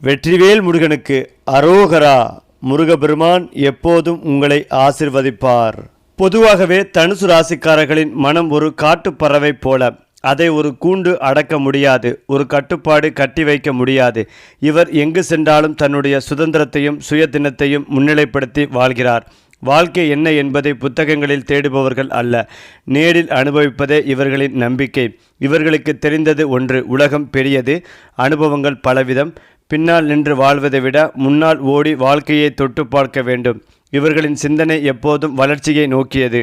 வெற்றிவேல் முருகனுக்கு அரோகரா. முருகபெருமான் எப்போதும் உங்களை ஆசிர்வதிப்பார். பொதுவாகவே தனுசு ராசிக்காரர்களின் மனம் ஒரு காட்டுப்பறவை போல. அதை ஒரு கூண்டு அடக்க முடியாது, ஒரு கட்டுப்பாடு கட்டி வைக்க முடியாது. இவர் எங்கு சென்றாலும் தன்னுடைய சுதந்திரத்தையும் சுயதினத்தையும் முன்னிலைப்படுத்தி வாழ்கிறார். வாழ்க்கை என்ன என்பதை புத்தகங்களில் தேடுபவர்கள் அல்ல, நேரில் அனுபவிப்பதே இவர்களின் நம்பிக்கை. இவர்களுக்கு தெரிந்தது ஒன்று: உலகம் பெரியது, அனுபவங்கள் பலவிதம். பின்னால் நின்று வாழ்வதை விட முன்னால் ஓடி வாழ்க்கையை தொட்டு பார்க்க வேண்டும். இவர்களின் சிந்தனை எப்போதும் வளர்ச்சியை நோக்கியது.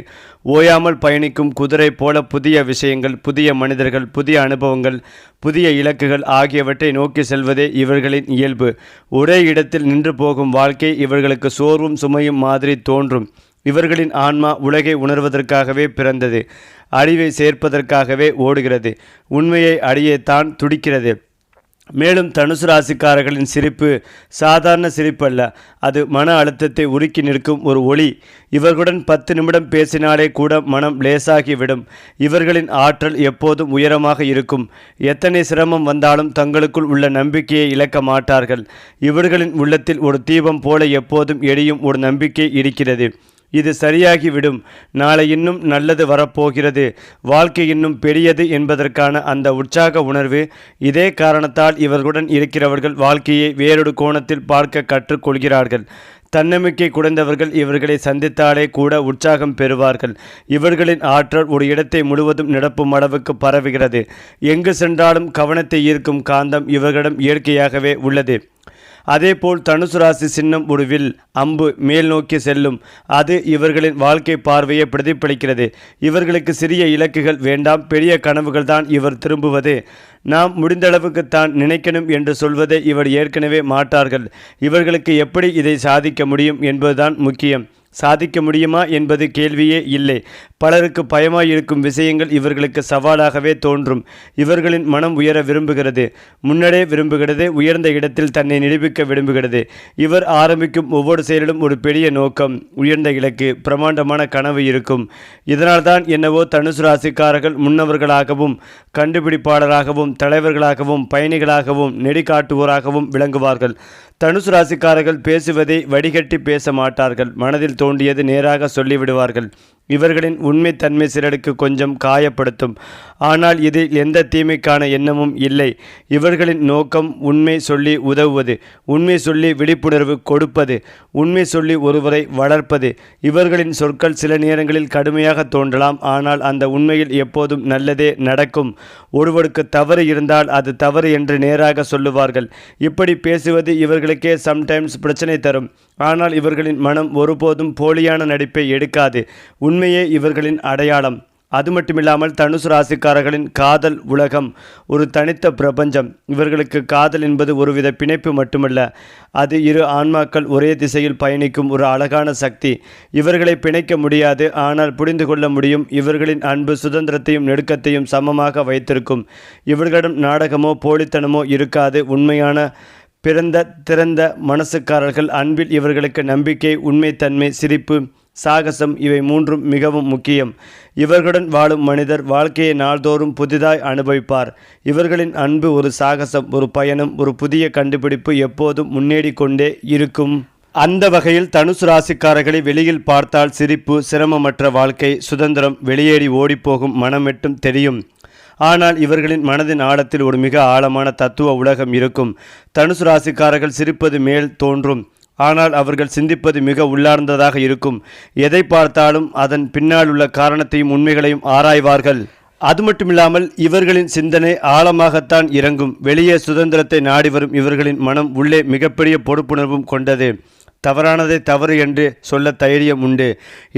ஓயாமல் பயணிக்கும் குதிரை போல புதிய விஷயங்கள், புதிய மனிதர்கள், புதிய அனுபவங்கள், புதிய இலக்குகள் ஆகியவற்றை நோக்கி செல்வதே இவர்களின் இயல்பு. ஒரே இடத்தில் நின்று போகும் வாழ்க்கை இவர்களுக்கு சோர்வும் சுமையும் மாதிரி தோன்றும். இவர்களின் ஆன்மா உலகை உணர்வதற்காகவே பிறந்தது, அழிவை சேர்ப்பதற்காகவே ஓடுகிறது, உண்மையை அடையத்தான் துடிக்கிறது. மேலும் தனுசு ராசிக்காரர்களின் சிரிப்பு சாதாரண சிரிப்பு அல்ல, அது மன அழுத்தத்தை உருக்கி நிற்கும் ஒரு ஒளி. இவர்களுடன் 10 நிமிடம் பேசினாலே கூட மனம் லேசாகிவிடும். இவர்களின் ஆற்றல் எப்போதும் உயரமாக இருக்கும். எத்தனை சிரமம் வந்தாலும் தங்களுக்குள் உள்ள நம்பிக்கையை இழக்க மாட்டார்கள். இவர்களின் உள்ளத்தில் ஒரு தீபம் போல எப்போதும் எரியும் ஒரு நம்பிக்கை இருக்கிறது. இது சரியாகிவிடும், நாளை இன்னும் நல்லது வரப்போகிறது, வாழ்க்கை இன்னும் பெரியது என்பதற்கான அந்த உற்சாக உணர்வு. இதே காரணத்தால் இவர்களுடன் இருக்கிறவர்கள் வாழ்க்கையை வேறொரு கோணத்தில் பார்க்க கற்றுக்கொள்கிறார்கள். தன்னம்பிக்கை குறைந்தவர்கள் இவர்களை சந்தித்தாலே கூட உற்சாகம் பெறுவார்கள். இவர்களின் ஆற்றல் ஒரு இடத்தை முழுவதும் நிரப்பும் அளவுக்கு பரவுகிறது. எங்கு சென்றாலும் கவனத்தை ஈர்க்கும் காந்தம் இவர்களிடம் இயற்கையாகவே உள்ளது. அதேபோல் தனுசு ராசி சின்னம் ஒரு வில், அம்பு மேல் நோக்கி செல்லும். அது இவர்களின் வாழ்க்கை பார்வையை பிரதிபலிக்கிறது. இவர்களுக்கு சிறிய இலக்குகள் வேண்டாம், பெரிய கனவுகள் தான் இவர் திரும்புவது. நாம் முடிந்தளவுக்குத்தான் நினைக்கணும் என்று சொல்வதை இவர் ஏற்கனவே மாட்டார்கள். இவர்களுக்கு எப்படி இதை சாதிக்க முடியும் என்பதுதான் முக்கியம். சாதிக்க முடியுமா என்பது கேள்வியே இல்லை. பலருக்கு பயமாய் இருக்கும் விஷயங்கள் இவர்களுக்கு சவாலாகவே தோன்றும். இவர்களின் மனம் உயர விரும்புகிறது, முன்னடே விரும்புகிறது, உயர்ந்த இடத்தில் தன்னை நிரூபிக்க விரும்புகிறது. இவர் ஆரம்பிக்கும் ஒவ்வொரு செயலிலும் ஒரு பெரிய நோக்கம், உயர்ந்த இலக்கு, பிரமாண்டமான கனவு இருக்கும். இதனால்தான் என்னவோ தனுசு ராசிக்காரர்கள் முன்னவர்களாகவும் கண்டுபிடிப்பாளராகவும் தலைவர்களாகவும் பயணிகளாகவும் நெறிகாட்டுவோராகவும் விளங்குவார்கள். தனுசு ராசிக்காரர்கள் பேசுவதை வடிகட்டி பேச மாட்டார்கள், மனதில் தோண்டியது நேராக சொல்லிவிடுவார்கள். இவர்களின் உண்மைத்தன்மை சிலருக்கு கொஞ்சம் காயப்படுத்தும், ஆனால் இதில் எந்த தீமைக்கான எண்ணமும் இல்லை. இவர்களின் நோக்கம் உண்மை சொல்லி உதவுவது, உண்மை சொல்லி விழிப்புணர்வு கொடுப்பது, உண்மை சொல்லி ஒருவரை வளர்ப்பது. இவர்களின் சொற்கள் சில நேரங்களில் கடுமையாக தோன்றலாம், ஆனால் அந்த உண்மையில் எப்போதும் நல்லதே நடக்கும். ஒருவருக்கு தவறு இருந்தால் அது தவறு என்று நேராக சொல்லுவார்கள். இப்படி பேசுவது இவர்களுக்கே சம்டைம்ஸ் பிரச்சனை தரும், ஆனால் இவர்களின் மனம் ஒருபோதும் போலியான நடிப்பை எடுக்காது. உண்மையே இவர்களின் அடையாளம். அது மட்டுமில்லாமல் தனுசு ராசிக்காரர்களின் காதல் உலகம் ஒரு தனித்த பிரபஞ்சம். இவர்களுக்கு காதல் என்பது ஒருவித பிணைப்பு மட்டுமல்ல, அது இரு ஆன்மாக்கள் ஒரே திசையில் பயணிக்கும் ஒரு அழகான சக்தி. இவர்களை பிணைக்க முடியாது, ஆனால் புரிந்து கொள்ள முடியும். இவர்களின் அன்பு சுதந்திரத்தையும் நெருக்கத்தையும் சமமாக வைத்திருக்கும். இவர்களிடம் நாடகமோ போலித்தனமோ இருக்காது. உண்மையான திறந்த மனசுக்காரர்கள். அன்பில் இவர்களுக்கு நம்பிக்கை, உண்மைத்தன்மை, சிரிப்பு, சாகசம் இவை மூன்றும் மிகவும் முக்கியம். இவர்களுடன் வாழும் மனிதர் வாழ்க்கையை நாள்தோறும் புதிதாய் அனுபவிப்பார். இவர்களின் அன்பு ஒரு சாகசம், ஒரு பயணம், ஒரு புதிய கண்டுபிடிப்பு, எப்போதும் முன்னேறி கொண்டே இருக்கும். அந்த வகையில் தனுசு ராசிக்காரர்களை வெளியில் பார்த்தால் சிரிப்பு, சிரமமற்ற வாழ்க்கை, சுதந்திரம், வெளியேறி ஓடிப்போகும் மனம் மட்டும் தெரியும். ஆனால் இவர்களின் மனதின் ஆழத்தில் ஒரு மிக ஆழமான தத்துவ உலகம் இருக்கும். தனுசு ராசிக்காரர்கள் சிரிப்பது மேல் தோன்றும், ஆனால் அவர்கள் சிந்திப்பது மிக உள்ளார்ந்ததாக இருக்கும். எதை பார்த்தாலும் அதன் பின்னால் உள்ள காரணத்தையும் உண்மைகளையும் ஆராய்வார்கள். அது மட்டுமில்லாமல் இவர்களின் சிந்தனை ஆழமாகத்தான் இறங்கும். வெளியே சுதந்திரத்தை நாடி வரும் இவர்களின் மனம் உள்ளே மிகப்பெரிய பொறுப்புணர்வும் கொண்டது. தவறானதை தவறு என்று சொல்ல தைரியம் உண்டு.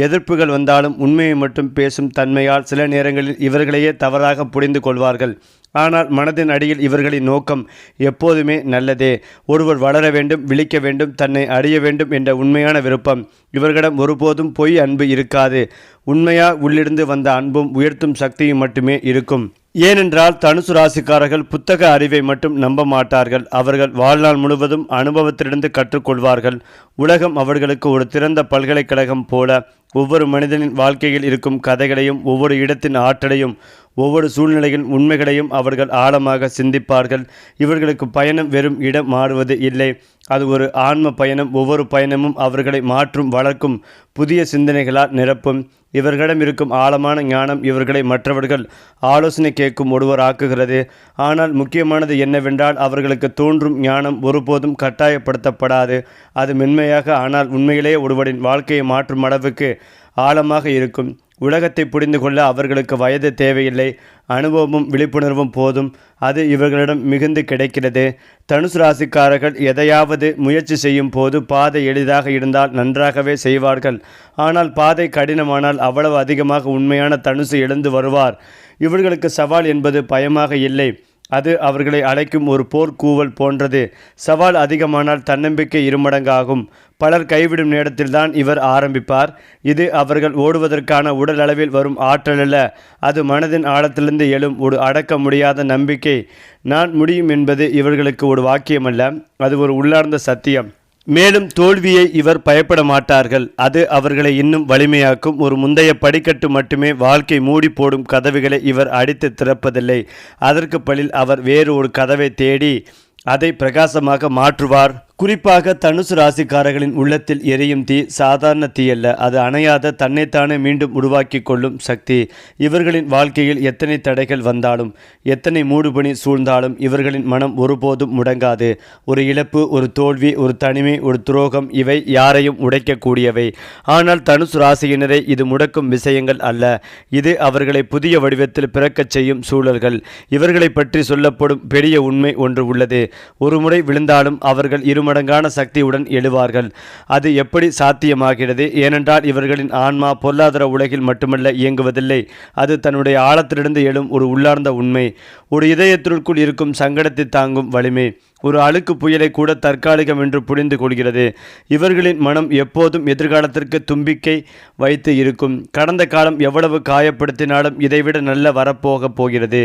எதிர்ப்புகள் வந்தாலும் உண்மையை மட்டும் பேசும் தன்மையால் சில நேரங்களில் இவர்களையே தவறாக புரிந்து கொள்வார்கள். ஆனால் மனதின் அடியில் இவர்களின் நோக்கம் எப்போதுமே நல்லதே. ஒருவர் வளர வேண்டும், விழிக்க வேண்டும், தன்னை அறிய வேண்டும் என்ற உண்மையான விருப்பம். இவர்களிடம் ஒருபோதும் பொய் அன்பு இருக்காது. உண்மையா உள்ளிருந்து வந்த அன்பும் உயர்த்தும் சக்தியும் மட்டுமே இருக்கும். ஏனென்றால் தனுசு ராசிக்காரர்கள் புத்தக அறிவை மட்டும் நம்ப மாட்டார்கள். அவர்கள் வாழ்நாள் முழுவதும் அனுபவத்திலிருந்து கற்றுக்கொள்வார்கள். உலகம் அவர்களுக்கு ஒரு திறந்த பல்கலைக்கழகம் போல ஒவ்வொரு மனிதனின் வாழ்க்கையில் இருக்கும் கதைகளையும், ஒவ்வொரு இடத்தின் ஆற்றலையும், ஒவ்வொரு சூழ்நிலையின் உண்மைகளையும் அவர்கள் ஆழமாக சிந்திப்பார்கள். இவர்களுக்கு பயணம் வெறும் இடம் மாறுவது இல்லை, அது ஒரு ஆன்ம பயணம். ஒவ்வொரு பயணமும் அவர்களை மாற்றும், வளர்க்கும், புதிய சிந்தனைகளால் நிரப்பும். இவர்களிடம் இருக்கும் ஆழமான ஞானம் இவர்களை மற்றவர்கள் ஆலோசனை கேட்கும் ஒருவராக்குகிறது. ஆனால் முக்கியமானது என்னவென்றால், அவர்களுக்கு தோன்றும் ஞானம் ஒருபோதும் கட்டாயப்படுத்தப்படாது. அது மென்மையாக, ஆனால் உண்மையிலேயே ஒருவரின் வாழ்க்கையை மாற்றும் அளவுக்கு ஆழமாக இருக்கும். உலகத்தை புரிந்து கொள்ள அவர்களுக்கு வயது தேவையில்லை, அனுபவமும் விழிப்புணர்வும் போதும். அது இவர்களிடம் மிகுந்து கிடைக்கிறது. தனுசு ராசிக்காரர்கள் எதையாவது முயற்சி செய்யும் போது பாதை எளிதாக இருந்தால் நன்றாகவே செய்வார்கள். ஆனால் பாதை கடினமானால் அவ்வளவு அதிகமாக உண்மையான தனுசு எழுந்து வருவார். இவர்களுக்கு சவால் என்பது பயமாக இல்லை, அது அவர்களை அழைக்கும் ஒரு போர்க்கூவல் போன்றது. சவால் அதிகமானால் தன்னம்பிக்கை இருமடங்காகும். பலர் கைவிடும் நேரத்தில்தான் இவர் ஆரம்பிப்பார். இது அவர்கள் ஓடுவதற்கான உடல் அளவில் வரும் ஆற்றல் அல்ல, அது மனதின் ஆழத்திலிருந்து எழும் ஒரு அடக்க முடியாத நம்பிக்கை. நான் முடியும் என்பது இவர்களுக்கு ஒரு வாக்கியமல்ல, அது ஒரு உள்ளார்ந்த சத்தியம். மேலும் தோல்வியை இவர் பயப்பட மாட்டார்கள், அது அவர்களை இன்னும் வலிமையாக்கும். ஒரு முந்தைய படிக்கட்டு மட்டுமே வாழ்க்கை மூடி போடும் கதவுகளை இவர் அடித்து திறப்பதில்லை. அதற்கு பதில் அவர் வேறு ஒரு கதவை தேடி அதை பிரகாசமாக மாற்றுவார். குறிப்பாக தனுசு ராசிக்காரர்களின் உள்ளத்தில் எரியும் தீ சாதாரண தீ அல்ல, அது அணையாத, தன்னைத்தானே மீண்டும் உருவாக்கி கொள்ளும் சக்தி. இவர்களின் வாழ்க்கையில் எத்தனை தடைகள் வந்தாலும், எத்தனை மூடுபனி சூழ்ந்தாலும் இவர்களின் மனம் ஒருபோதும் முடங்காது. ஒரு இழப்பு, ஒரு தோல்வி, ஒரு தனிமை, ஒரு துரோகம், இவை யாரையும் உடைக்கக்கூடியவை. ஆனால் தனுசு ராசியினரை இது முடக்கும் விஷயங்கள் அல்ல, இது அவர்களை புதிய வடிவத்தில் பிறக்கச் செய்யும் சூழல்கள். இவர்களை பற்றி சொல்லப்படும் பெரிய உண்மை ஒன்று உள்ளது. ஒரு முறை விழுந்தாலும் அவர்கள் இருமடங்கான சக்தியுடன் எழுவார்கள். அது எப்படி சாத்தியமாகிறது? ஏனென்றால் இவர்களின் ஆன்மா பொருளாதார உலகில் மட்டுமல்ல இயங்குவதில்லை, அது தன்னுடைய ஆழத்திலிருந்து எழும் ஒரு உள்ளார்ந்த உண்மை, ஒரு இதயத்திற்குள் இருக்கும் சங்கடத்தை தாங்கும் வலிமை, ஒரு அழுக்கு புயலை கூட தற்காலிகம் என்று புரிந்து கொள்கிறது. இவர்களின் மனம் எப்போதும் எதிர்காலத்திற்கு தும்பிக்கை வைத்து இருக்கும். கடந்த காலம் எவ்வளவு காயப்படுத்தினாலும் இதைவிட நல்ல வரப்போகப் போகிறது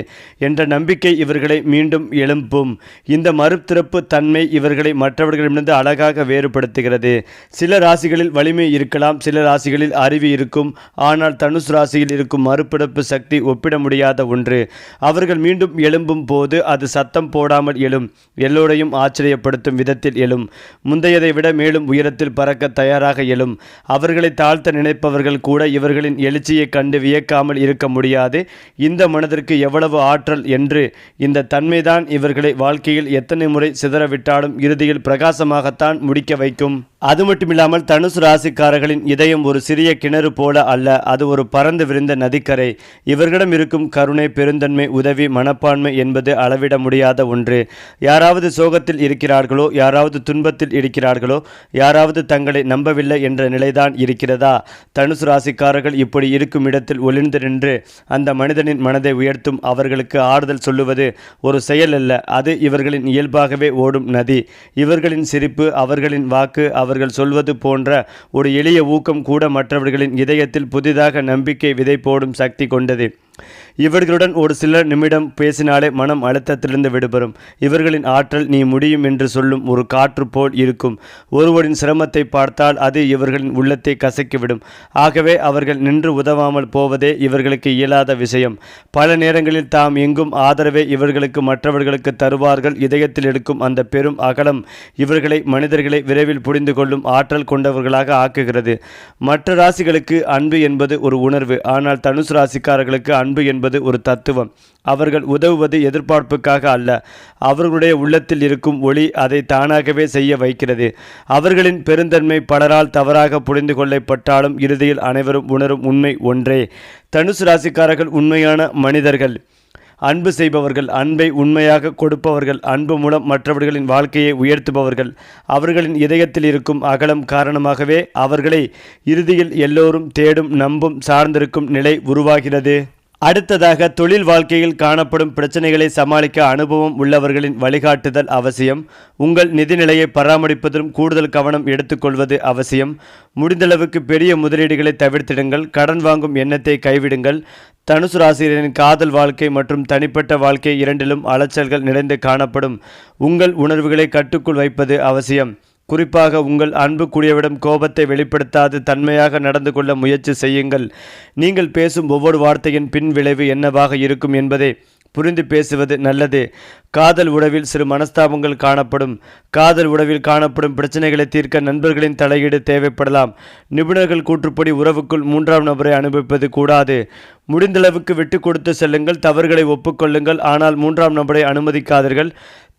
என்ற நம்பிக்கை இவர்களை மீண்டும் எழுப்பும். இந்த மறுதிறப்பு தன்மை இவர்களை மற்றவர்களிடமிருந்து அழகாக வேறுபடுத்துகிறது. சில ராசிகளில் வலிமை இருக்கலாம், சில ராசிகளில் அறிவு இருக்கும். ஆனால் தனுசு ராசியில் இருக்கும் மறுபிறப்பு சக்தி ஒப்பிட முடியாத ஒன்று. அவர்கள் மீண்டும் எழும்பும் போது அது சத்தம் போடாமல் எழும், எல்லோரையும் ஆச்சரியப்படுத்தும் விதத்தில் எழும், முந்தையதை விட மேலும் உயரத்தில் பறக்க தயாராக எழும். அவர்களை தாழ்த்த நினைப்பவர்கள் கூட இவர்களின் எழுச்சியை கண்டு வியக்காமல் இருக்க முடியாது. இந்த மனதிற்கு எவ்வளவு ஆற்றல் என்று. இந்த தன்மைதான் இவர்களை வாழ்க்கையில் எத்தனை முறை சிதறவிட்டாலும் இறுதியில் பிரகாசமாகத்தான் முடிக்க வைக்கும். அது மட்டுமில்லாமல் தனுசு ராசிக்காரர்களின் இதயம் ஒரு சிறிய கிணறு போல அல்ல, அது ஒரு பறந்து விரிந்த நதிக்கரை. இவர்களிடம் இருக்கும் கருணை, பெருந்தன்மை, உதவி மனப்பான்மை என்பது அளவிட முடியாத ஒன்று. யாராவது சோகத்தில் இருக்கிறார்களோ, யாராவது துன்பத்தில் இருக்கிறார்களோ, யாராவது தங்களை நம்பவில்லை என்ற நிலைதான் இருக்கிறதா? தனுசு ராசிக்காரர்கள் இப்படி இருக்கும் இடத்தில் ஒளிர்ந்து நின்று அந்த மனிதனின் மனதை உயர்த்தும். அவர்களுக்கு ஆறுதல் சொல்லுவது ஒரு செயல் அல்ல, அது இவர்களின் இயல்பாகவே ஓடும் நதி. இவர்களின் சிரிப்பு, அவர்களின் வாக்கு, அவர்கள் சொல்வது போன்ற ஒரு எளிய ஊக்கம் கூட மற்றவர்களின் இதயத்தில் புதிதாக நம்பிக்கை விதை போடும் சக்தி கொண்டது. இவர்களுடன் ஒரு சில நிமிடம் பேசினாலே மனம் அழுத்தத்திலிருந்து விடுபடும். இவர்களின் ஆற்றல் நீ முடியும் என்று சொல்லும் ஒரு காற்று போல் இருக்கும். ஒருவரின் சிரமத்தை பார்த்தால் அது இவர்களின் உள்ளத்தை கசக்கிவிடும். ஆகவே அவர்கள் நின்று உதவாமல் போவதே இவர்களுக்கு இயலாத விஷயம். பல நேரங்களில் தாம் எங்கும் ஆதரவை இவர்களுக்கு மற்றவர்களுக்கு தருவார்கள். இதயத்தில் எடுக்கும் அந்த பெரும் அகலம் இவர்களை, மனிதர்களை விரைவில் புரிந்து கொள்ளும் ஆற்றல் கொண்டவர்களாக ஆக்குகிறது. மற்ற ராசிகளுக்கு அன்பு என்பது ஒரு உணர்வு, ஆனால் தனுசு ராசிக்காரர்களுக்கு அன்பு என்பது ஒரு தத்துவம். அவர்கள் உதவுவது எதிர்பார்ப்புக்காக அல்ல, அவர்களுடைய உள்ளத்தில் இருக்கும் ஒளி அதை தானாகவே செய்ய வைக்கிறது. அவர்களின் பெருந்தன்மை பலரால் தவறாக புரிந்து கொள்ளப்பட்டாலும் இறுதியில் அனைவரும் உணரும் உண்மை ஒன்றே. தனுசு ராசிக்காரர்கள் உண்மையான மனிதர்கள், அன்பு செய்பவர்கள், அன்பை உண்மையாக கொடுப்பவர்கள், அன்பு மூலம் மற்றவர்களின் வாழ்க்கையை உயர்த்துபவர்கள். அவர்களின் இதயத்தில் இருக்கும் அகலம் காரணமாகவே அவர்களை இறுதியில் எல்லோரும் தேடும், நம்பும், சார்ந்திருக்கும் நிலை உருவாகிறது. அடுத்ததாக தொழில் வாழ்க்கையில் காணப்படும் பிரச்சனைகளை சமாளிக்க அனுபவம் உள்ளவர்களின் வழிகாட்டுதல் அவசியம். உங்கள் நிதிநிலையை பராமரிப்பதிலும் கூடுதல் கவனம் எடுத்துக்கொள்வது அவசியம். முடிந்தளவுக்கு பெரிய முதலீடுகளை தவிர்த்திடுங்கள். கடன் வாங்கும் எண்ணத்தை கைவிடுங்கள். தனுசு ராசியினரின் காதல் வாழ்க்கை மற்றும் தனிப்பட்ட வாழ்க்கை இரண்டிலும் அலைச்சல்கள் நிறைந்து காணப்படும். உங்கள் உணர்வுகளை கட்டுக்குள் வைப்பது அவசியம். குறிப்பாக உங்கள் அன்புக்குரியவிடம் கோபத்தை வெளிப்படுத்தாது தன்மையாக நடந்து கொள்ள முயற்சி செய்யுங்கள். நீங்கள் பேசும் ஒவ்வொரு வார்த்தையின் பின் விளைவு என்னவாக இருக்கும் என்பதை புரிந்து பேசுவது நல்லது. காதல் உறவில் சிறு மனஸ்தாபங்கள் காணப்படும். காதல் உறவில் காணப்படும் பிரச்சனைகளை தீர்க்க நண்பர்களின் தலையீடு தேவைப்படலாம். நிபுணர்கள் கூற்றுப்படி உறவுக்குள் மூன்றாம் நபரை அனுபவிப்பது கூடாது. முடிந்தளவுக்கு விட்டு கொடுத்து செல்லுங்கள். தவறுகளை ஒப்புக்கொள்ளுங்கள், ஆனால் மூன்றாம் நபரை அனுமதிக்காதீர்கள்.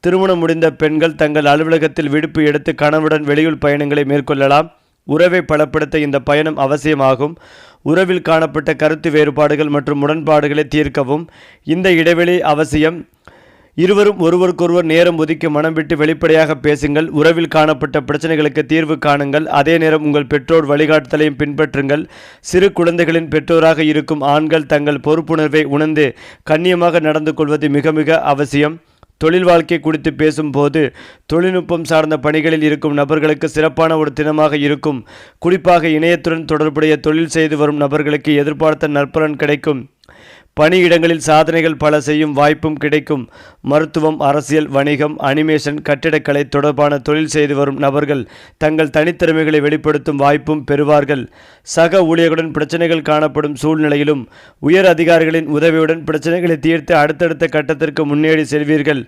திருமணம் முடிந்த பெண்கள் தங்கள் அலுவலகத்தில் விடுப்பு எடுத்து கணவனுடன் வெளியூர் பயணங்களை மேற்கொள்ளலாம். உறவை பலப்படுத்த இந்த பயணம் அவசியமாகும். உறவில் காணப்பட்ட கருத்து வேறுபாடுகள் மற்றும் முரண்பாடுகளை தீர்க்கவும் இந்த இடைவெளி அவசியம். இருவரும் ஒருவருக்கொருவர் நேரம் ஒதுக்கி மனம் விட்டு வெளிப்படையாக பேசுங்கள். உறவில் காணப்பட்ட பிரச்சனைகளுக்கு தீர்வு காணுங்கள். அதே நேரம் உங்கள் பெற்றோர் வழிகாட்டுதலையும் பின்பற்றுங்கள். சிறு குழந்தைகளின் பெற்றோராக இருக்கும் ஆண்கள் தங்கள் பொறுப்புணர்வை உணர்ந்து கண்ணியமாக நடந்து கொள்வது மிக மிக அவசியம். தொழில் வாழ்க்கை குறித்து பேசும்போது தொழில்நுட்பம் சார்ந்த பணிகளில் இருக்கும் நபர்களுக்கு சிறப்பான ஒரு தினமாக இருக்கும். குறிப்பாக இணையத்துடன் தொடர்புடைய தொழில் செய்து வரும் நபர்களுக்கு எதிர்பார்த்த நற்பலன் கிடைக்கும். பணியிடங்களில் சாதனைகள் பல செய்யும் வாய்ப்பும் கிடைக்கும். மருத்துவம், அரசியல், வணிகம், அனிமேஷன், கட்டிடக்கலை தொடர்பான தொழில் செய்து வரும் நபர்கள் தங்கள் தனித்திறமைகளை வெளிப்படுத்தும் வாய்ப்பும் பெறுவார்கள். சக ஊழியர்களுடன் பிரச்சனைகள் காணப்படும் சூழ்நிலையிலும் உயர் அதிகாரிகளின் உதவியுடன் பிரச்சனைகளை தீர்த்து அடுத்தடுத்த கட்டத்திற்கு முன்னேறி செல்வீர்கள்.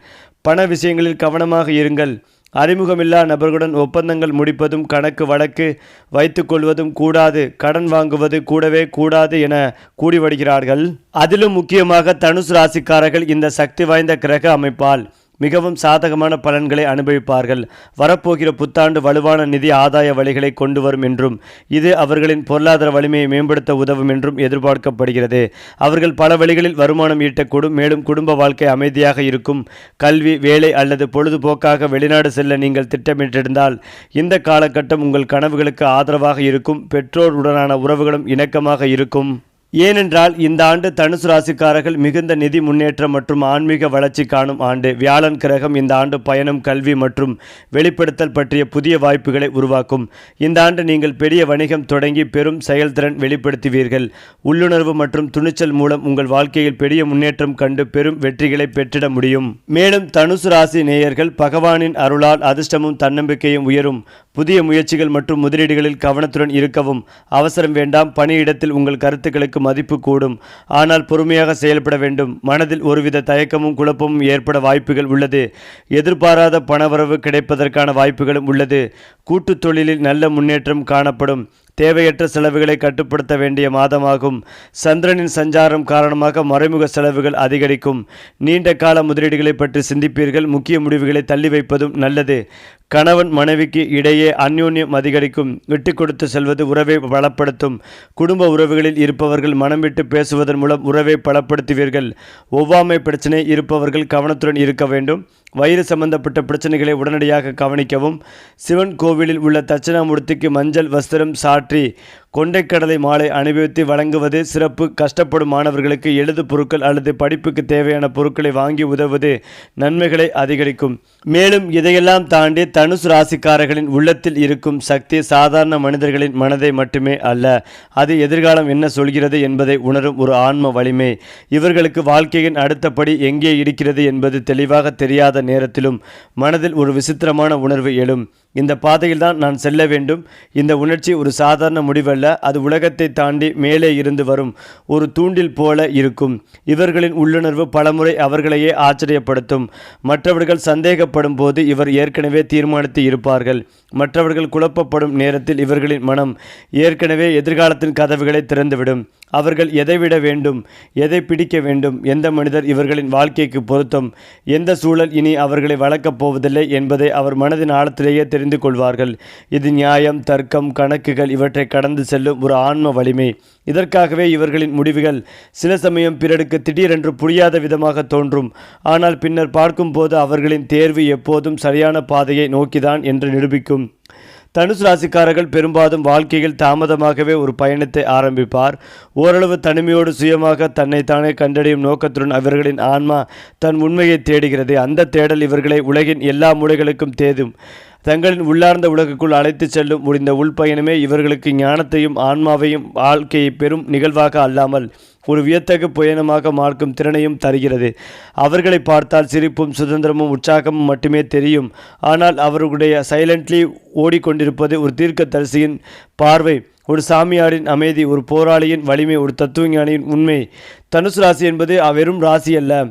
பண விஷயங்களில் கவனமாக இருங்கள். அறிமுகமில்லா நபர்களுடன் ஒப்பந்தங்கள் முடிப்பதும் கணக்கு வழக்கு வைத்துக் கொள்வதும் கூடாது. கடன் வாங்குவது கூடவே கூடாது என கூடி வருகிறார்கள். அதிலும் முக்கியமாக தனுசு ராசிக்காரர்கள் இந்த சக்தி வாய்ந்த கிரக அமைப்பால் மிகவும் சாதகமான பலன்களை அனுபவிப்பார்கள். வரப்போகிற புத்தாண்டு வலுவான நிதி ஆதாய வழிகளை கொண்டு வரும் என்றும் இது அவர்களின் பொருளாதார வலிமையை மேம்படுத்த உதவும் என்றும் எதிர்பார்க்கப்படுகிறது. அவர்கள் பல வழிகளில் வருமானம் ஈட்டக்கூடும். மேலும் குடும்ப வாழ்க்கை அமைதியாக இருக்கும். கல்வி, வேலை அல்லது பொழுதுபோக்காக வெளிநாடு செல்ல நீங்கள் திட்டமிட்டிருந்தால் இந்த காலகட்டம் உங்கள் கனவுகளுக்கு ஆதரவாக இருக்கும். பெற்றோருடனான உறவுகளும் இணக்கமாக இருக்கும். ஏனென்றால் இந்த ஆண்டு தனுசு ராசிக்காரர்கள் மிகுந்த நிதி முன்னேற்றம் மற்றும் ஆன்மீக வளர்ச்சி காணும் ஆண்டு. வியாழன் கிரகம் இந்த ஆண்டு பயணம், கல்வி மற்றும் வெளிப்படுத்தல் பற்றிய புதிய வாய்ப்புகளை உருவாக்கும். இந்த ஆண்டு நீங்கள் பெரிய வணிகம் தொடங்கி பெரும் செயல்திறன் வெளிப்படுத்துவீர்கள். உள்ளுணர்வு மற்றும் துணிச்சல் மூலம் உங்கள் வாழ்க்கையில் பெரிய முன்னேற்றம் கண்டு பெரும் வெற்றிகளை பெற்றிட முடியும். மேலும் தனுசு ராசி நேயர்கள் பகவானின் அருளால் அதிர்ஷ்டமும் தன்னம்பிக்கையும் உயரும். புதிய முயற்சிகள் மற்றும் முதலீடுகளில் கவனத்துடன் இருக்கவும். அவசரம் வேண்டாம். பணியிடத்தில் உங்கள் கருத்துக்களுக்கு மதிப்பு கூடும். ஆனால் பொறுமையாக செயல்பட வேண்டும். மனதில் ஒருவித தயக்கமும் குழப்பமும் ஏற்பட வாய்ப்புகள் உள்ளது. எதிர்பாராத பணவரவு கிடைப்பதற்கான வாய்ப்புகளும் உள்ளது. கூட்டுத் தொழிலில் நல்ல முன்னேற்றம் காணப்படும். தேவையற்ற செலவுகளை கட்டுப்படுத்த வேண்டிய மாதமாகும். சந்திரனின் சஞ்சாரம் காரணமாக மறைமுக செலவுகள் அதிகரிக்கும். நீண்ட கால முதலீடுகளை பற்றி சிந்திப்பீர்கள். முக்கிய முடிவுகளை தள்ளி வைப்பதும் நல்லது. கணவன் மனைவிக்கு இடையே அந்யோன்யம் அதிகரிக்கும். விட்டு கொடுத்து செல்வது உறவை பலப்படுத்தும். குடும்ப உறவுகளில் இருப்பவர்கள் மனம் விட்டு பேசுவதன் மூலம் உறவை பலப்படுத்துவீர்கள். ஒவ்வாமை பிரச்சனை இருப்பவர்கள் கவனத்துடன் இருக்க வேண்டும். வயிறு சம்பந்தப்பட்ட பிரச்சனைகளை உடனடியாக கவனிக்கவும். சிவன் கோவிலில் உள்ள தட்சிணாமூர்த்திக்கு மஞ்சள் வஸ்திரம் சாற்றி கொண்டைக்கடலை மாலை அனுபவித்து வழங்குவது சிறப்பு. கஷ்டப்படும் மாணவர்களுக்கு எழுது பொருட்கள் அல்லது படிப்புக்கு தேவையான பொருட்களை வாங்கி உதவுவது நன்மைகளை அதிகரிக்கும். மேலும் இதையெல்லாம் தாண்டி தனுசு ராசிக்காரர்களின் உள்ளத்தில் இருக்கும் சக்தி சாதாரண மனிதர்களின் மனதை மட்டுமே அல்ல, அது எதிர்காலம் என்ன சொல்கிறது என்பதை உணரும் ஒரு ஆன்ம வலிமை. இவர்களுக்கு வாழ்க்கையின் அடுத்த படி எங்கே இருக்கிறது என்பது தெளிவாக தெரியாத நேரத்திலும் மனதில் ஒரு விசித்திரமான உணர்வு எழும். இந்த பாதையில்தான் நான் செல்ல வேண்டும். இந்த உணர்ச்சி ஒரு சாதாரண முடிவல்ல, அது உலகத்தை தாண்டி மேலே இருந்து வரும் ஒரு தூண்டில் போல இருக்கும். இவர்களின் உள்ளுணர்வு பலமுறை அவர்களையே ஆச்சரியப்படுத்தும். மற்றவர்கள் சந்தேகப்படும் போது இவர் ஏற்கனவே தீர்மானித்து இருப்பார்கள். மற்றவர்கள் குழப்பப்படும் நேரத்தில் இவர்களின் மனம் ஏற்கனவே எதிர்காலத்தின் கதவுகளை திறந்துவிடும். அவர்கள் எதை விட வேண்டும், எதை பிடிக்க வேண்டும், எந்த மனிதர் இவர்களின் வாழ்க்கைக்கு பொருத்தம், எந்த சூழல் இனி அவர்களை வளர்க்கப் போவதில்லை என்பதை அவர் மனதின் ஆழத்திலேயே தெரிந்து கொள்வார்கள். இது நியாயம், தர்க்கம், கணக்குகள் இவற்றை கடந்து செல்லும் ஒரு ஆன்ம வலிமை. இதற்காகவே இவர்களின் முடிவுகள் சில சமயம் பிறருக்கு திடீரென்று புரியாத விதமாக தோன்றும். ஆனால் பின்னர் பார்க்கும்போது அவர்களின் தேர்வு எப்போதும் சரியான பாதையை நோக்கிதான் என்று நிரூபிக்கும். தனுசு ராசிக்காரர்கள் பெரும்பாலும் வாழ்க்கையில் தாமதமாகவே ஒரு பயணத்தை ஆரம்பிப்பார். ஓரளவு தனிமையோடு சுயமாக தன்னைத்தானே கண்டறியும் நோக்கத்துடன் இவர்களின் ஆன்மா தன் உண்மையை தேடுகிறது. அந்த தேடல் இவர்களை உலகின் எல்லா மூலைகளுக்கும் தேடும். தங்களின் உள்ளார்ந்த உலகுக்குள் அழைத்து செல்லும் முடிந்த உள்பயணமே இவர்களுக்கு ஞானத்தையும் ஆன்மாவையும் வாழ்க்கையை பெரும் நிகழ்வாக அல்லாமல் ஒரு வியத்தகு பயணமாக மாற்றும் திறனையும் தருகிறது. அவர்களை பார்த்தால் சிரிப்பும் சுதந்திரமும் உற்சாகமும் மட்டுமே தெரியும். ஆனால் அவர்களுடைய சைலண்ட்லி ஓடிக்கொண்டிருப்பது ஒரு தீர்க்கதரிசியின் பார்வை, ஒரு சாமியாரின் அமைதி, ஒரு போராளியின் வலிமை, ஒரு தத்துவஞானியின் உண்மை. தனுசு ராசி என்பது வெறும் ராசி அல்ல,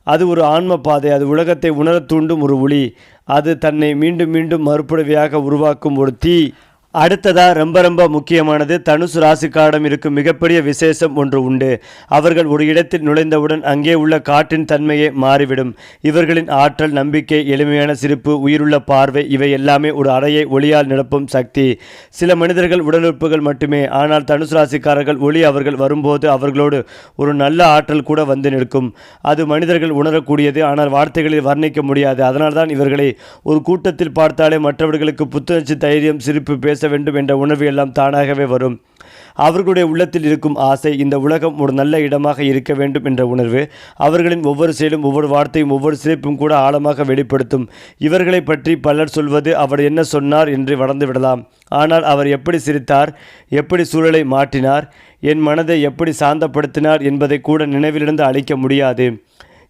அது ஒரு ஆன்ம பாதை. அது உலகத்தை உணரத் தூண்டும் ஒரு ஒளி. அது தன்னை மீண்டும் மீண்டும் மறுபடியாக உருவாக்கும் ஒரு தீ. அடுத்ததா ரொம்ப முக்கியமானது, தனுசு ராசிக்காரிடம் இருக்கும் மிகப்பெரிய விசேஷம் ஒன்று உண்டு. அவர்கள் ஒரு இடத்தில் நுழைந்தவுடன் அங்கே உள்ள காற்றின் தன்மையை மாறிவிடும். இவர்களின் ஆற்றல், நம்பிக்கை, எளிமையான சிரிப்பு, உயிருள்ள பார்வை, இவை எல்லாமே ஒரு அறையை ஒளியால் நிரப்பும் சக்தி. சில மனிதர்கள் உடலுறுப்புகள் மட்டுமே, ஆனால் தனுசு ராசிக்காரர்கள் ஒளி. அவர்கள் வரும்போது அவர்களோடு ஒரு நல்ல ஆற்றல் கூட வந்து நிற்கும். அது மனிதர்கள் உணரக்கூடியது, ஆனால் வார்த்தைகளில் வர்ணிக்க முடியாது. அதனால்தான் இவர்களை ஒரு கூட்டத்தில் பார்த்தாலே மற்றவர்களுக்கு புத்துணர்ச்சி, தைரியம், சிரிப்பு, பேச வேண்டும் என்ற உணர்வு எல்லாம் தானாகவே வரும். அவர்களுடைய உள்ளத்தில் இருக்கும் ஆசை, இந்த உலகம் ஒரு நல்ல இடமாக இருக்க வேண்டும் என்ற உணர்வு. அவர்களின் ஒவ்வொரு செயலும், ஒவ்வொரு வார்த்தையும், ஒவ்வொரு சிரிப்பும் கூட ஆழமாக வெளிப்படுத்தும். இவர்களை பற்றி பலர் சொல்வது அவர் என்ன சொன்னார் என்று வளர்ந்து விடலாம். ஆனால் அவர் எப்படி சிரித்தார், எப்படி சூழலை மாற்றினார், என் மனதை எப்படி சாந்தப்படுத்தினார் என்பதை கூட நினைவிலிருந்து அழிக்க முடியாது.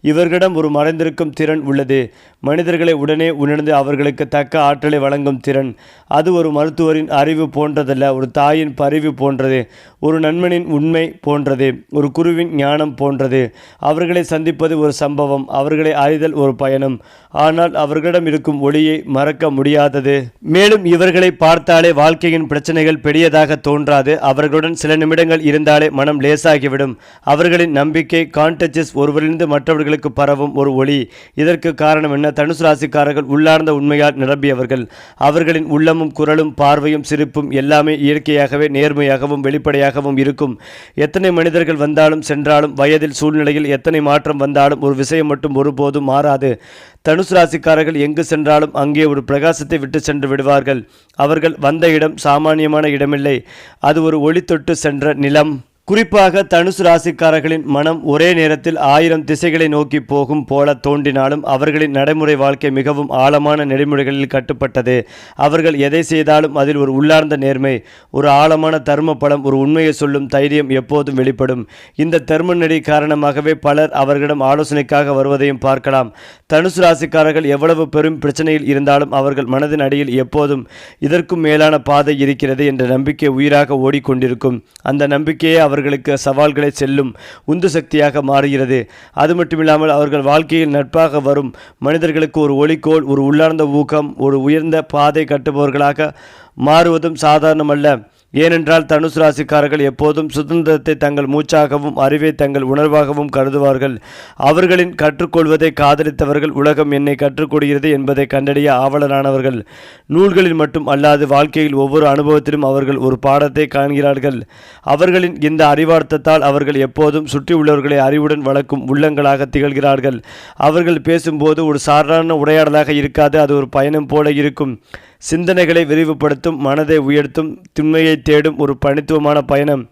இவர்களிடம் ஒரு மறைந்திருக்கும் திறன் உள்ளது. மனிதர்களை உடனே உணர்ந்து அவர்களுக்கு தக்க ஆற்றலை வழங்கும் திறன். அது ஒரு மருத்துவரின் அறிவு போன்றதல்ல, ஒரு தாயின் பரிவு போன்றது, ஒரு நண்பனின் உண்மை போன்றது, ஒரு குருவின் ஞானம் போன்றது. அவர்களை சந்திப்பது ஒரு சம்பவம், அவர்களை அறிதல் ஒரு பயணம். ஆனால் அவர்களிடம் இருக்கும் ஒளியை மறக்க முடியாதது. மேலும் இவர்களை பார்த்தாலே வாழ்க்கையின் பிரச்சனைகள் பெரியதாக தோன்றாது. அவர்களுடன் சில நிமிடங்கள் இருந்தாலே மனம் லேசாகிவிடும். அவர்களின் நம்பிக்கை, கான்டெக்ஸ் ஒருவரிலிருந்து மற்றவர்களுக்கு பரவும் ஒரு ஒளி. இதற்கு காரணம் என்ன? தனுசு ராசிக்காரர்கள் உள்ளார்ந்த உண்மையால் நிரம்பியவர்கள். அவர்களின் உள்ளமும் குரலும் பார்வையும் சிரிப்பும் எல்லாமே இயற்கையாகவே நேர்மையாகவும் வெளிப்படையாகவும் இருக்கும். எத்தனை மனிதர்கள் வந்தாலும் சென்றாலும், வயதில், சூழ்நிலையில் எத்தனை மாற்றம் வந்தாலும் ஒரு விஷயம் மட்டும் ஒருபோதும் மாறாது. தனுசு ராசிக்காரர்கள் எங்கு சென்றாலும் அங்கே ஒரு பிரகாசத்தை விட்டு சென்று விடுவார்கள். அவர்கள் வந்த இடம் சாமானியமான இடமில்லை, அது ஒரு ஒளி தொட்டு சென்ற நிலம். குறிப்பாக தனுசு ராசிக்காரர்களின் மனம் ஒரே நேரத்தில் 1000 திசைகளை நோக்கி போகும் போல தோன்றினாலும் அவர்களின் நடைமுறை வாழ்க்கை மிகவும் ஆழமான நெறிமுறைகளில் கட்டுப்பட்டது. அவர்கள் எதை செய்தாலும் அதில் ஒரு உள்ளார்ந்த நேர்மை, ஒரு ஆழமான தர்ம பலம், ஒரு உண்மையை சொல்லும் தைரியம் எப்போதும் வெளிப்படும். இந்த தர்ம நெறி காரணமாகவே பலர் அவர்களிடம் ஆலோசனைக்காக வருவதையும் பார்க்கலாம். தனுசு ராசிக்காரர்கள் எவ்வளவு பெரும் பிரச்சனையில் இருந்தாலும் அவர்கள் மனதின் அடியில் எப்போதும் இதற்கும் மேலான பாதை இருக்கிறது என்ற நம்பிக்கை உயிராக ஓடிக்கொண்டிருக்கும். அந்த நம்பிக்கையே அவர்களுக்கு சவால்களை செல்லும் உந்து சக்தியாக மாறுகிறது. அது மட்டுமில்லாமல் அவர்கள் வாழ்க்கையில் நட்பாக வரும் மனிதர்களுக்கு ஒரு ஒளிக்கோள், ஒரு உள்ளார்ந்த ஊக்கம், ஒரு உயர்ந்த பாதை கட்டுபவர்களாக மாறுவதும் சாதாரணமல்ல. ஏனென்றால் தனுசு ராசிக்காரர்கள் எப்போதும் சுதந்திரத்தை தங்கள் மூச்சாகவும் அறிவை தங்கள் உணர்வாகவும் கருதுவார்கள். அவர்களின் கற்றுக்கொள்வதை காதலித்தவர்கள். உலகம் என்னை கற்றுக்கொடுகிறது என்பதை கண்டறிய ஆவலரானவர்கள். நூல்களில் மட்டும் அல்லாது வாழ்க்கையில் ஒவ்வொரு அனுபவத்திலும் அவர்கள் ஒரு பாடத்தை காண்கிறார்கள். அவர்களின் இந்த அறிவார்த்தத்தால் அவர்கள் எப்போதும் சுற்றி உள்ளவர்களை அறிவுடன் வளர்க்கும் உள்ளங்களாக திகழ்கிறார்கள். அவர்கள் பேசும்போது ஒரு சாதாரண உரையாடலாக இருக்காது, அது ஒரு பயணம் போல இருக்கும். சிந்தனைகளை விரிவுபடுத்தும், மனதை உயர்த்தும், திண்மையை தேடும் ஒரு பணித்துவமான பயணம்.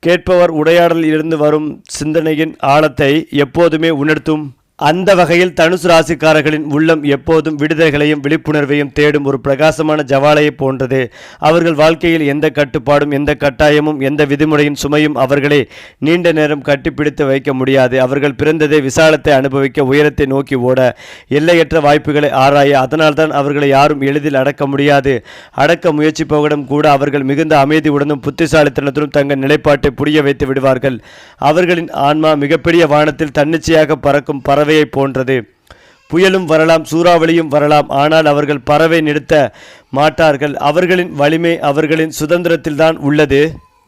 கேட்பவர் உரையாடலில் இருந்து வரும் சிந்தனையின் ஆழத்தை எப்போதுமே உணர்த்தும். அந்த வகையில் தனுசு ராசிக்காரர்களின் உள்ளம் எப்போதும் விடுதலைகளையும் விழிப்புணர்வையும் தேடும் ஒரு பிரகாசமான ஜவாலையை போன்றது. அவர்கள் வாழ்க்கையில் எந்த கட்டுப்பாடும், எந்த கட்டாயமும், எந்த விதிமுறையின் சுமையும் அவர்களை நீண்ட நேரம் கட்டிப்பிடித்து வைக்க முடியாது. அவர்கள் பிறந்ததை விசாலத்தை அனுபவிக்க, உயரத்தை நோக்கி ஓட, எல்லையற்ற வாய்ப்புகளை ஆராய. அதனால்தான் அவர்களை யாரும் எளிதில் அடக்க முடியாது. அடக்க முயற்சிப்பவரிடம் கூட அவர்கள் மிகுந்த அமைதியுடனும் புத்திசாலித்தனத்துடன் தங்கள் நிலைப்பாட்டை புரிய வைத்து விடுவார்கள். அவர்களின் ஆன்மா மிகப்பெரிய வானத்தில் தன்னிச்சையாக பறக்கும் பறவை போன்றது. புயலும் வரலாம், சூறாவளியும் வரலாம், ஆனால் அவர்கள் பறவை நிறுத்த மாட்டார்கள். அவர்களின் வலிமை அவர்களின் சுதந்திரத்தில்தான் உள்ளது.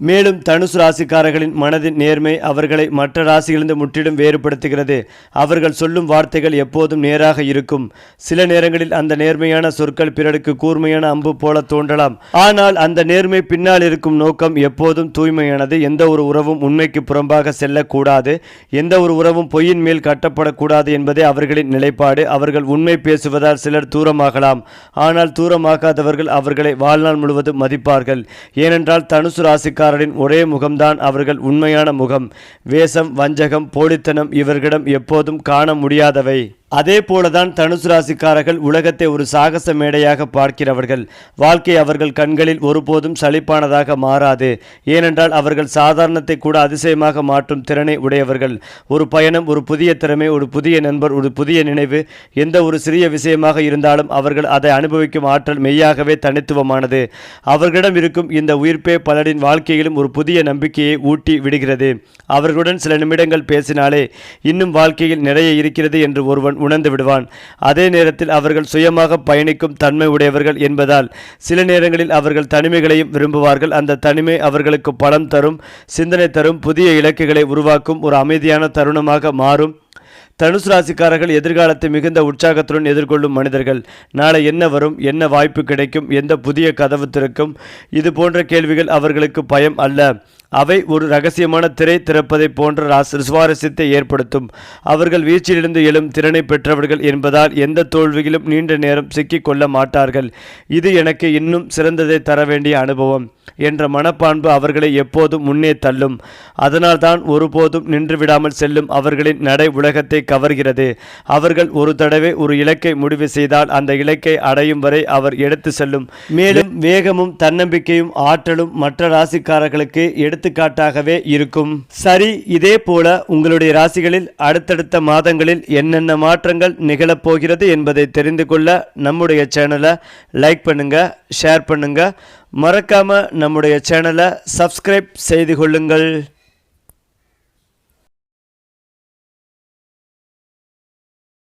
மேலும் தனுசு ராசிக்காரர்களின் மனதின் நேர்மை அவர்களை மற்ற ராசிகளிலிருந்து முற்றிலும் வேறுபடுத்துகிறது. அவர்கள் சொல்லும் வார்த்தைகள் எப்போதும் நேராக இருக்கும். சில நேரங்களில் அந்த நேர்மையான சொற்கள் பிறருக்கு கூர்மையான அம்பு போல தோன்றலாம். ஆனால் அந்த நேர்மை பின்னால் இருக்கும் நோக்கம் எப்போதும் தூய்மையானது. எந்த ஒரு உறவும் உண்மைக்கு புறம்பாக செல்லக்கூடாது, எந்த ஒரு உறவும் பொய்யின் மேல் கட்டப்படக்கூடாது என்பதே அவர்களின் நிலைப்பாடு. அவர்கள் உண்மை பேசுவதால் சிலர் தூரமாகலாம், ஆனால் தூரமாகாதவர்கள் அவர்களை வாழ்நாள் முழுவதும் மதிப்பார்கள். ஏனென்றால் தனுசு ராசிக்காரரின் ஒரே முகம்தான் அவர்கள் உண்மையான முகம். வேஷம், வஞ்சகம், போலித்தனம் இவர்களிடம் எப்போதும் காண முடியாதவை. அதே போலதான் தனுசு ராசிக்காரர்கள் உலகத்தை ஒரு சாகச மேடையாக பார்க்கிறவர்கள். வாழ்க்கை அவர்கள் கண்களில் ஒருபோதும் சலிப்பானதாக மாறாது. ஏனென்றால் அவர்கள் சாதாரணத்தை கூட அதிசயமாக மாற்றும் திறனை உடையவர்கள். ஒரு பயணம், ஒரு புதிய திறமை, ஒரு புதிய நண்பர், ஒரு புதிய நினைவு, எந்த ஒரு சிறிய விஷயமாக இருந்தாலும் அவர்கள் அதை அனுபவிக்கும் ஆற்றல் மெய்யாகவே தனித்துவமானது. அவர்களிடம் இருக்கும் இந்த உயிர்ப்பே பலரின் வாழ்க்கையிலும் ஒரு புதிய நம்பிக்கையை ஊட்டி விடுகிறது. அவர்களுடன் சில நிமிடங்கள் பேசினாலே இன்னும் வாழ்க்கையில் நிறைய இருக்கிறது என்று ஒருவன் உணர்ந்து விடுவான். அதே நேரத்தில் அவர்கள் சுயமாக பயணிக்கும் தன்மை உடையவர்கள் என்பதால் சில நேரங்களில் அவர்கள் தனிமைகளையும் விரும்புவார்கள். அந்த தனிமை அவர்களுக்கு பலம் தரும், சிந்தனை தரும், புதிய இலக்குகளை உருவாக்கும் ஒரு அமைதியான தருணமாக மாறும். தனுசு ராசிக்காரர்கள் எதிர்காலத்தை மிகுந்த உற்சாகத்துடன் எதிர்கொள்ளும் மனிதர்கள். நாளை என்ன வரும், என்ன வாய்ப்பு கிடைக்கும், எந்த புதிய கதவு திறக்கும், இது போன்ற கேள்விகள் அவர்களுக்கு பயம் அல்ல. அவை ஒரு ரகசியமான திரை திறப்பதை போன்ற சுவாரஸ்யத்தை ஏற்படுத்தும். அவர்கள் வீழ்ச்சியிலிருந்து எழும் திறனை பெற்றவர்கள் என்பதால் எந்த தோல்வியிலும் நீண்ட நேரம் சிக்கிக் கொள்ள மாட்டார்கள். இது எனக்கு இன்னும் சிறந்ததை தர வேண்டிய அனுபவம் என்ற மனப்பான்பு அவர்களை எப்போதும் முன்னே தள்ளும். அதனால்தான் ஒருபோதும் நின்று விடாமல் செல்லும் அவர்களின் நடை உலகத்தை கவர்கிறது. அவர்கள் ஒரு தடவை ஒரு இலக்கை முடிவு செய்தால் அந்த இலக்கை அடையும் வரை அவர் எடுத்து செல்லும். மேலும் வேகமும் தன்னம்பிக்கையும் ஆற்றலும் மற்ற ராசிக்காரர்களுக்கு எடுத்துக்காட்டாகவே இருக்கும். சரி, இதே போல உங்களுடைய ராசிகளில் அடுத்தடுத்த மாதங்களில் என்னென்ன மாற்றங்கள் நிகழப்போகிறது என்பதை தெரிந்து கொள்ள நம்முடைய சேனலை லைக் பண்ணுங்க, ஷேர் பண்ணுங்க, மறக்காம நம்முடைய சேனலை சப்ஸ்கிரைப் செய்து கொள்ளுங்கள்.